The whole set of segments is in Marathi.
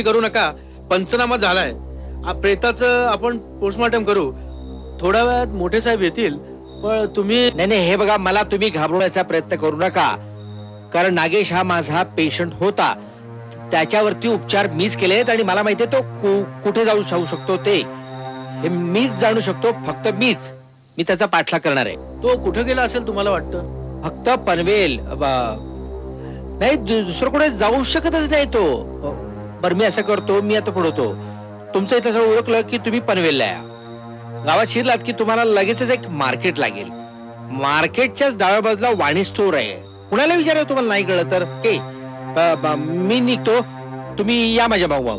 करू नका. पंचनामा झालाय. प्रेताचं आपण पोस्टमॉर्टम करू. थोड्या वेळात मोठे साहेब येतील. पण तुम्ही नाही हे बघा, मला तुम्ही घाबरवण्याचा प्रयत्न करू नका. कारण नागेश हा माझा पेशंट होता. त्याच्यावरती उपचार मीच केलेत आणि मला माहितीये तो कुठे जाऊ शकतो ते हे मीच जाणू शकतो. फक्त मी त्याचा पाठलाग करणार आहे. तो कुठे गेला असेल तुम्हाला वाटतं? फक्त पनवेल. नाही, दुसरं कुठे जाऊ शकतच नाही तो. बरं, मी असं करतो, मी आता पुढवतो. तुमचं इथं सगळं ओळखलं की तुम्ही पनवेलला या. गावात शिरलात की तुम्हाला लगेचच एक मार्केट लागेल. मार्केटच्याच डाव्या बाजूला वाणी स्टोर आहे. कुणाला विचारावं तुम्हाला नाही कळलं तर मी निघतो. तुम्ही या माझ्या भाऊ.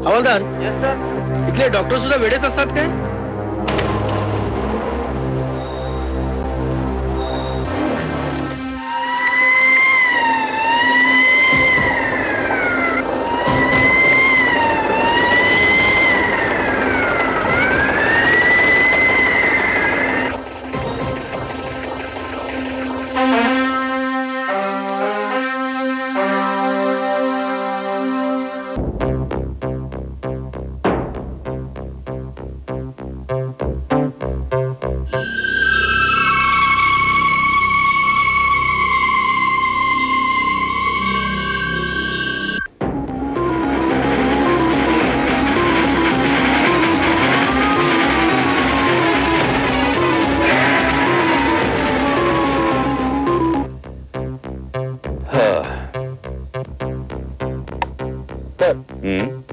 हवालदार, इथले डॉक्टर सुद्धा वेडेच असतात काय?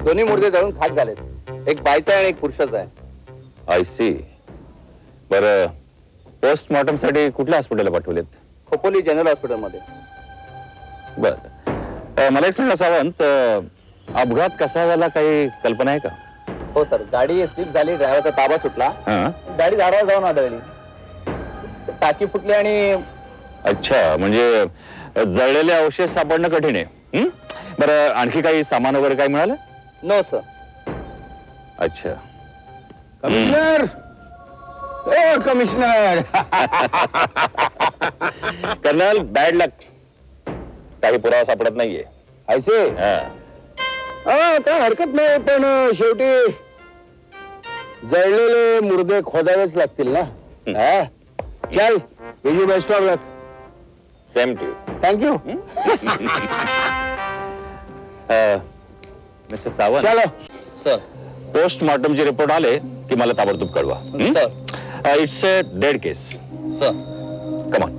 दोन्ही मुर्दे जळून खाक झालेत. एक बायचा आहे आणि एक पुरुषाचा आहे. I C. बरं, पोस्टमॉर्टम साठी कुठल्या हॉस्पिटलला पाठवलेत? खोपोली जनरल हॉस्पिटल मध्ये. बर, मला एक सांगा सावंत, अपघात कसा झाला काही कल्पना आहे का? हो सर, गाडी स्लिप झाली, ड्रायव्हरचा ताबा सुटला, गाडी धारावर जाऊन आदळली, टाकी फुटली आणि अच्छा, म्हणजे जळलेले अवशेष सापडणं कठीण आहे. बरं, आणखी काही सामान वगैरे काय मिळालं? No sir. अच्छा. कमिशनर, ओ कमिशनर. Colonel, bad luck. काही पुरावा सापडत नाहीये. ऐसे काय हरकत नाही, पण शेवटी जळलेले मुर्दे खोदावेच लागतील ना. चल, best of luck. Same too. Thank you. Mister Sawant, चलो सर. पोस्टमॉर्टमचे रिपोर्ट आले की मला ताबडतोब कळवा. Sir. It's a dead case. Sir. Come on.